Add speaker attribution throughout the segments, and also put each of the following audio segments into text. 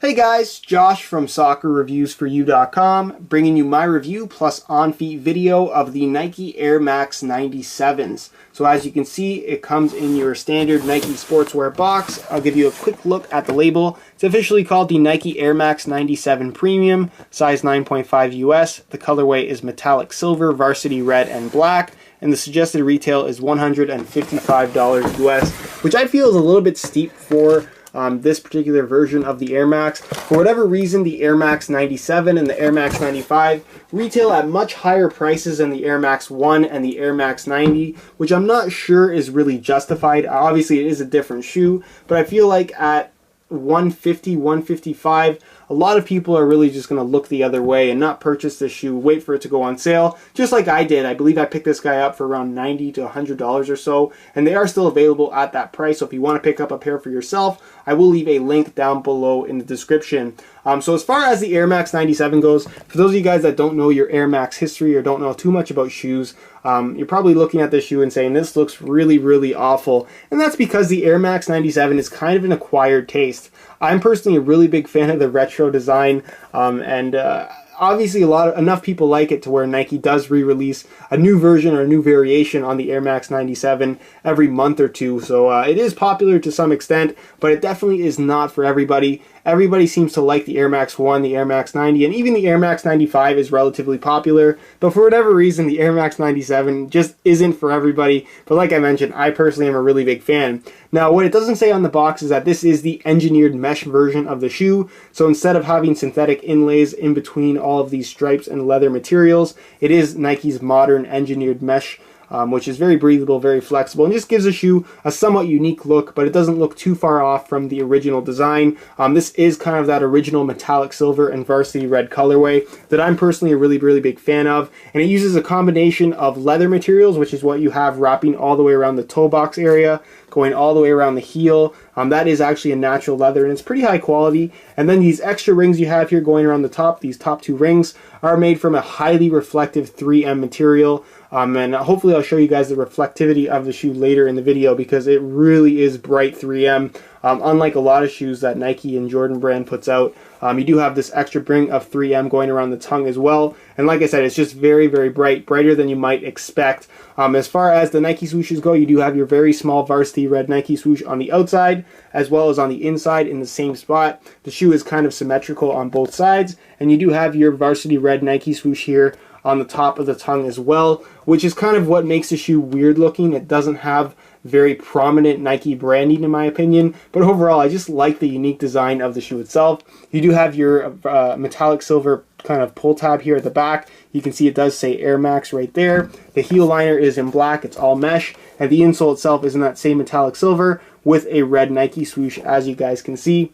Speaker 1: Hey guys, Josh from SoccerReviewsForYou.com, bringing you my review plus on-feet video of the Nike Air Max 97s. So as you can see, it comes in your standard Nike sportswear box. I'll give you a quick look at the label. It's officially called the Nike Air Max 97 Premium, size 9.5 US. The colorway is metallic silver, varsity red, and black. And the suggested retail is $155 US, which I feel is a little bit steep for this particular version of the Air Max. For whatever reason, the Air Max 97 and the Air Max 95 retail at much higher prices than the Air Max 1 and the Air Max 90, which I'm not sure is really justified. Obviously, it is a different shoe, but I feel like at $150, $155, a lot of people are really just going to look the other way and not purchase this shoe, wait for it to go on sale, just like I did. I believe I picked this guy up for around $90 to $100 or so, and they are still available at that price. So if you want to pick up a pair for yourself, I will leave a link down below in the description. So as far as the Air Max 97 goes, for those of you guys that don't know your Air Max history or don't know too much about shoes, you're probably looking at this shoe and saying, this looks really, really awful. And that's because the Air Max 97 is kind of an acquired taste. I'm personally a really big fan of the retro design, obviously enough people like it to where Nike does re-release a new version or a new variation on the Air Max 97 every month or two. So it is popular to some extent, but it definitely is not for everybody. Everybody seems to like the Air Max 1, the Air Max 90, and even the Air Max 95 is relatively popular. But for whatever reason, the Air Max 97 just isn't for everybody. But like I mentioned, I personally am a really big fan. Now, what it doesn't say on the box is that this is the engineered mesh version of the shoe. So instead of having synthetic inlays in between all of these stripes and leather materials, it is Nike's modern engineered mesh, which is very breathable, very flexible, and just gives the shoe a somewhat unique look, but it doesn't look too far off from the original design. This is kind of that original metallic silver and varsity red colorway that I'm personally a really, really big fan of, and it uses a combination of leather materials, which is what you have wrapping all the way around the toe box area, going all the way around the heel. That is actually a natural leather, and it's pretty high quality. And then these extra rings you have here going around the top, these top two rings, are made from a highly reflective 3M material. And hopefully I'll show you guys the reflectivity of the shoe later in the video, because it really is bright 3M. Unlike a lot of shoes that Nike and Jordan brand puts out, you do have this extra ring of 3M going around the tongue as well. And like I said, it's just very, very bright, brighter than you might expect. As far as the Nike swooshes go, you do have your very small varsity red Nike swoosh on the outside, as well as on the inside in the same spot. The shoe is kind of symmetrical on both sides, and you do have your varsity red Nike swoosh here on the top of the tongue as well, which is kind of what makes the shoe weird looking. It doesn't have very prominent Nike branding in my opinion, but overall I just like the unique design of the shoe itself. You do have your metallic silver kind of pull tab here at the back. You can see it does say Air Max right there. The heel liner is in black, it's all mesh, and the insole itself is in that same metallic silver with a red Nike swoosh, as you guys can see.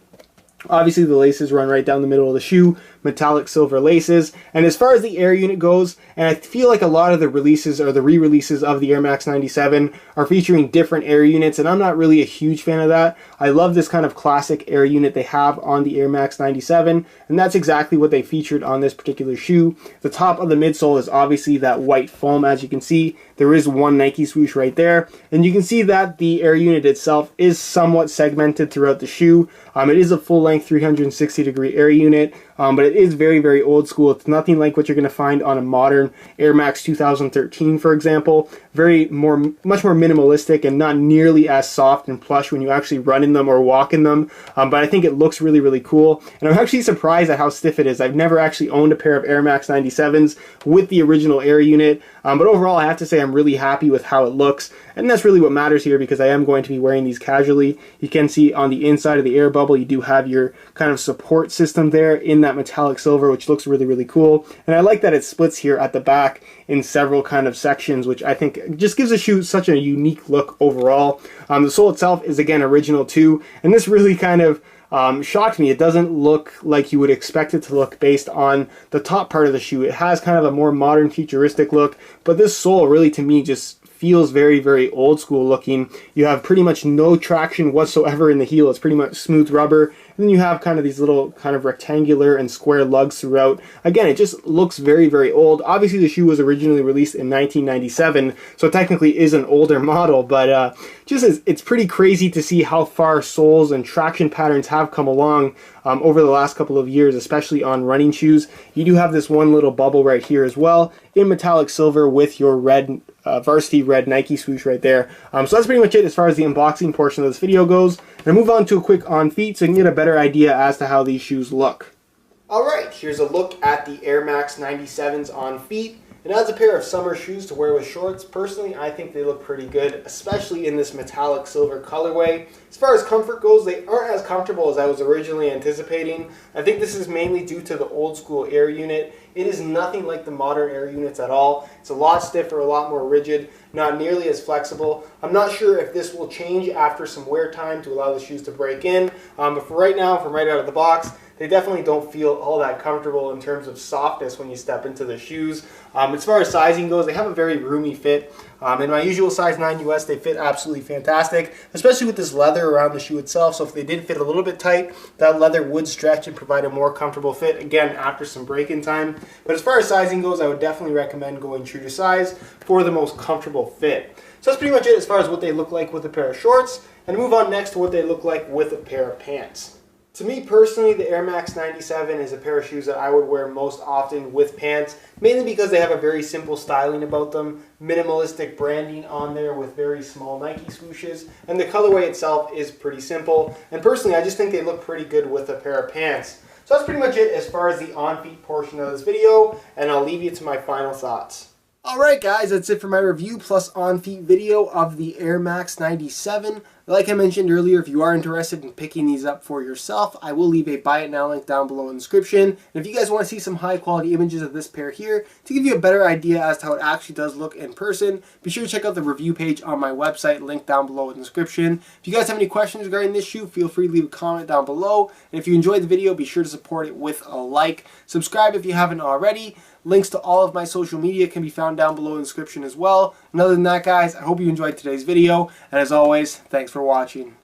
Speaker 1: Obviously the laces run right down the middle of the shoe, metallic silver laces. And as far as the air unit goes, and I feel like a lot of the releases or the re-releases of the Air Max 97 are featuring different air units, and I'm not really a huge fan of that. I love this kind of classic air unit they have on the Air Max 97, and that's exactly what they featured on this particular shoe. The top of the midsole is obviously that white foam, as you can see. There is one Nike swoosh right there, and you can see that the air unit itself is somewhat segmented throughout the shoe. It is a full-length 360-degree air unit, but it is very, very old school. It's nothing like what you're going to find on a modern Air Max 2013, for example. Much more minimalistic and not nearly as soft and plush when you actually run in them or walk in them. But I think it looks really, really cool. And I'm actually surprised at how stiff it is. I've never actually owned a pair of Air Max 97s with the original air unit. But overall, I have to say I'm really happy with how it looks. And that's really what matters here, because I am going to be wearing these casually. You can see on the inside of the air bubble, you do have your kind of support system there in that metallic silver, which looks really, really cool. And I like that it splits here at the back in several kind of sections, which I think just gives the shoe such a unique look overall. The sole itself is, again, original too, and this really kind of shocked me. It doesn't look like you would expect it to look based on the top part of the shoe. It has kind of a more modern, futuristic look, but this sole really, to me, just feels very, very old school looking. You have pretty much no traction whatsoever in the heel. It's pretty much smooth rubber. And And then you have kind of these little kind of rectangular and square lugs throughout. Again, it just looks very, very old. Obviously, the shoe was originally released in 1997, so it technically is an older model, but it's pretty crazy to see how far soles and traction patterns have come along over the last couple of years, especially on running shoes. You do have this one little bubble right here as well in metallic silver with your red varsity red Nike swoosh right there. So that's pretty much it as far as the unboxing portion of this video goes. And move on to a quick on feet so you can get a better idea as to how these shoes look. Alright, here's a look at the Air Max 97s on feet. And as a pair of summer shoes to wear with shorts, personally I think they look pretty good, especially in this metallic silver colorway. As far as comfort goes, they aren't as comfortable as I was originally anticipating. I think this is mainly due to the old school Air unit. It is nothing like the modern Air units at all. It's a lot stiffer, a lot more rigid, not nearly as flexible. I'm not sure if this will change after some wear time to allow the shoes to break in, but for right now, from right out of the box, they definitely don't feel all that comfortable in terms of softness when you step into the shoes. As far as sizing goes, they have a very roomy fit. In my usual size 9 US, they fit absolutely fantastic, especially with this leather around the shoe itself. So if they did fit a little bit tight, that leather would stretch and provide a more comfortable fit, again, after some break-in time. But as far as sizing goes, I would definitely recommend going true to size for the most comfortable fit. So that's pretty much it as far as what they look like with a pair of shorts. And move on next to what they look like with a pair of pants. To me personally, the Air Max 97 is a pair of shoes that I would wear most often with pants, mainly because they have a very simple styling about them, minimalistic branding on there with very small Nike swooshes, and the colorway itself is pretty simple. And personally, I just think they look pretty good with a pair of pants. So that's pretty much it as far as the on-feet portion of this video, and I'll leave you to my final thoughts. Alright guys, that's it for my review plus on-feet video of the Air Max 97. Like I mentioned earlier, if you are interested in picking these up for yourself, I will leave a buy it now link down below in the description. And if you guys want to see some high quality images of this pair here to give you a better idea as to how it actually does look in person, be sure to check out the review page on my website, linked down below in the description. If you guys have any questions regarding this shoe, feel free to leave a comment down below. And if you enjoyed the video, be sure to support it with a like. Subscribe if you haven't already. Links to all of my social media can be found down below in the description as well. And other than that, guys, I hope you enjoyed today's video. And as always, thanks for watching.